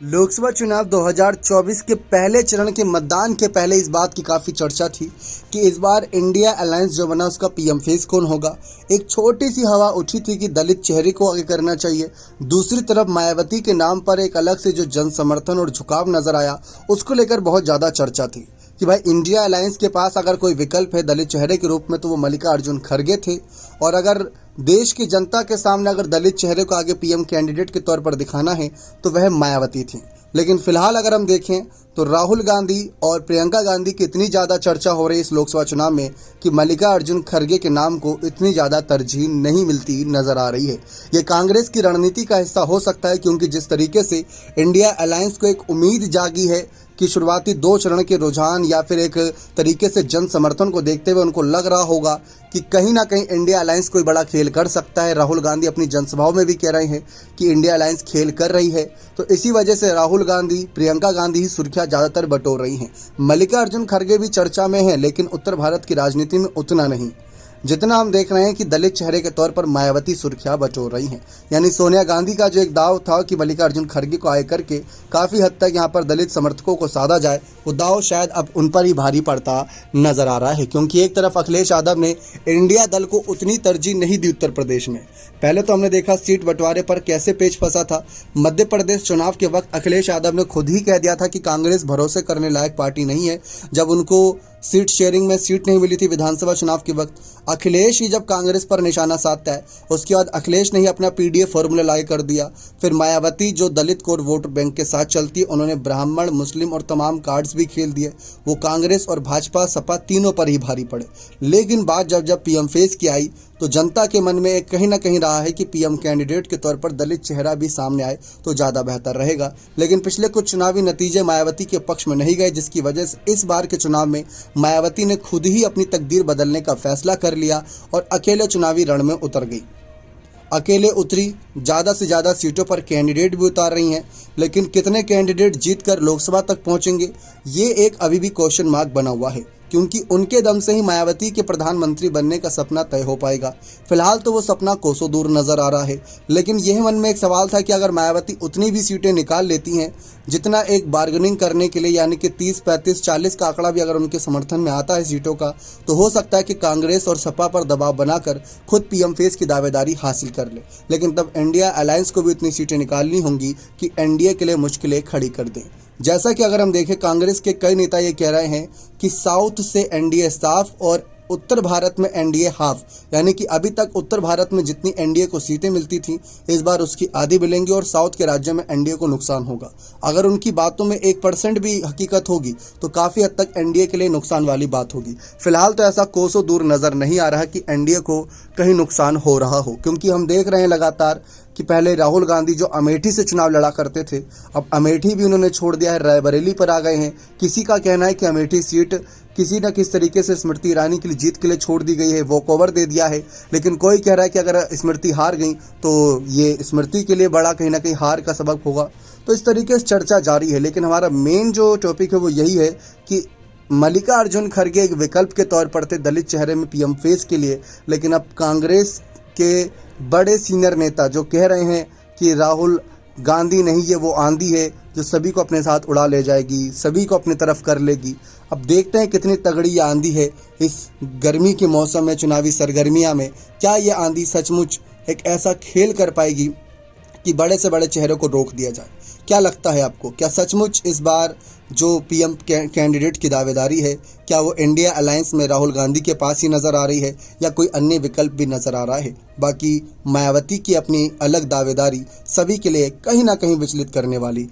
लोकसभा चुनाव 2024 के पहले चरण के मतदान के पहले इस बात की काफ़ी चर्चा थी कि इस बार इंडिया अलायंस जो बना उसका पीएम फेस कौन होगा। एक छोटी सी हवा उठी थी कि दलित चेहरे को आगे करना चाहिए। दूसरी तरफ मायावती के नाम पर एक अलग से जो जन समर्थन और झुकाव नजर आया, उसको लेकर बहुत ज़्यादा चर्चा थी कि भाई इंडिया अलायंस के पास अगर कोई विकल्प है दलित चेहरे के रूप में तो वो मल्लिकार्जुन खड़गे थे, और अगर देश की जनता के सामने अगर दलित चेहरे को आगे पीएम कैंडिडेट के तौर पर दिखाना है तो वह मायावती थी। लेकिन फिलहाल अगर हम देखें तो राहुल गांधी और प्रियंका गांधी की इतनी ज़्यादा चर्चा हो रही है इस लोकसभा चुनाव में कि मल्लिकार्जुन खड़गे के नाम को इतनी ज़्यादा तरजीह नहीं मिलती नजर आ रही है। ये कांग्रेस की रणनीति का हिस्सा हो सकता है, क्योंकि जिस तरीके से इंडिया अलायंस को एक उम्मीद जागी है कि शुरुआती 2 चरण के रुझान या फिर एक तरीके से जन समर्थन को देखते हुए उनको लग रहा होगा कि कहीं ना कहीं इंडिया अलायंस कोई बड़ा खेल कर सकता है। राहुल गांधी अपनी जनसभाओं में भी कह रहे हैं कि इंडिया अलायंस खेल कर रही है, तो इसी वजह से राहुल गांधी प्रियंका गांधी ही सुर्खियां ज़्यादातर बटोर रही हैं। मल्लिकार्जुन खड़गे भी चर्चा में हैं, लेकिन उत्तर भारत की राजनीति में उतना नहीं जितना हम देख रहे हैं कि दलित चेहरे के तौर पर मायावती सुर्खियां बटोर रही हैं। यानी सोनिया गांधी का जो एक दाव था कि मल्लिकार्जुन खड़गे को आगे करके काफ़ी हद तक यहां पर दलित समर्थकों को साधा जाए, वो दाव शायद अब उन पर ही भारी पड़ता नजर आ रहा है। क्योंकि एक तरफ अखिलेश यादव ने इंडिया दल को उतनी तरजीह नहीं दी उत्तर प्रदेश में। पहले तो हमने देखा सीट बंटवारे पर कैसे पेच फंसा था। मध्य प्रदेश चुनाव के वक्त अखिलेश यादव ने खुद ही कह दिया था कि कांग्रेस भरोसे करने लायक पार्टी नहीं है। जब उनको सीट शेयरिंग में सीट नहीं मिली थी विधानसभा चुनाव के वक्त, अखिलेश ही जब कांग्रेस पर निशाना साधता है, उसके बाद अखिलेश ने ही अपना पीडीएफ फॉर्मूला लागू कर दिया। फिर मायावती जो दलित कोर वोट बैंक के साथ चलती है, उन्होंने ब्राह्मण, मुस्लिम और तमाम कार्ड्स भी खेल दिए। वो कांग्रेस और भाजपा सपा तीनों पर ही भारी पड़े। लेकिन बात जब पीएम फेस की आई तो जनता के मन में एक कहीं ना कहीं रहा है कि पीएम कैंडिडेट के तौर पर दलित चेहरा भी सामने आए तो ज़्यादा बेहतर रहेगा। लेकिन पिछले कुछ चुनावी नतीजे मायावती के पक्ष में नहीं गए, जिसकी वजह से इस बार के चुनाव में मायावती ने खुद ही अपनी तकदीर बदलने का फैसला कर लिया और अकेले चुनावी रण में उतर गई। अकेले उतरी, ज़्यादा से ज़्यादा सीटों पर कैंडिडेट भी उतार रही हैं, लेकिन कितने कैंडिडेट जीतकर लोकसभा तक पहुंचेंगे ये एक अभी भी क्वेश्चन मार्क बना हुआ है, क्योंकि उनके दम से ही मायावती के प्रधानमंत्री बनने का सपना तय हो पाएगा। फिलहाल तो वो सपना कोसों दूर नजर आ रहा है। लेकिन यह मन में एक सवाल था कि अगर मायावती उतनी भी सीटें निकाल लेती हैं जितना एक बार्गेनिंग करने के लिए, यानी कि 30, 35, 40 का आंकड़ा भी अगर उनके समर्थन में आता है सीटों का, तो हो सकता है कि कांग्रेस और सपा पर दबाव बनाकर खुद पीएम फेस की दावेदारी हासिल कर ले। लेकिन तब इंडिया अलायंस को भी इतनी सीटें निकालनी होंगी कि एनडीए के लिए मुश्किलें खड़ी कर दें। जैसा कि अगर हम देखें, कांग्रेस के कई नेता ये कह रहे हैं कि साउथ से एनडीए साफ और उत्तर भारत में एनडीए हाफ, यानी कि अभी तक उत्तर भारत में जितनी एनडीए को सीटें मिलती थी इस बार उसकी आधी मिलेंगी और साउथ के राज्यों में एनडीए को नुकसान होगा। अगर उनकी बातों में 1% भी हकीकत होगी तो काफ़ी हद तक एनडीए के लिए नुकसान वाली बात होगी। फिलहाल तो ऐसा कोसों दूर नज़र नहीं आ रहा कि एनडीए को कहीं नुकसान हो रहा हो, क्योंकि हम देख रहे हैं लगातार कि पहले राहुल गांधी जो अमेठी से चुनाव लड़ा करते थे, अब अमेठी भी उन्होंने छोड़ दिया है, रायबरेली पर आ गए हैं। किसी का कहना है कि अमेठी सीट किसी न किस तरीके से स्मृति ईरानी के लिए जीत के लिए छोड़ दी गई है, वॉक ओवर दे दिया है। लेकिन कोई कह रहा है कि अगर स्मृति हार गई तो ये स्मृति के लिए बड़ा कहीं ना कहीं हार का सबक होगा। तो इस तरीके से चर्चा जारी है। लेकिन हमारा मेन जो टॉपिक है वो यही है कि मल्लिकार्जुन खड़गे एक विकल्प के तौर पर थे दलित चेहरे में पीएम फेस के लिए, लेकिन अब कांग्रेस के बड़े सीनियर नेता जो कह रहे हैं कि राहुल गांधी नहीं, ये वो आंधी है जो सभी को अपने साथ उड़ा ले जाएगी, सभी को अपनी तरफ कर लेगी। अब देखते हैं कितनी तगड़ी ये आंधी है इस गर्मी के मौसम में, चुनावी सरगर्मियां में। क्या ये आंधी सचमुच एक ऐसा खेल कर पाएगी कि बड़े से बड़े चेहरे को रोक दिया जाए? क्या लगता है आपको? क्या सचमुच इस बार जो पीएम कैंडिडेट की दावेदारी है, क्या वो इंडिया अलायंस में राहुल गांधी के पास ही नज़र आ रही है या कोई अन्य विकल्प भी नज़र आ रहा है? बाकी मायावती की अपनी अलग दावेदारी सभी के लिए कहीं ना कहीं विचलित करने वाली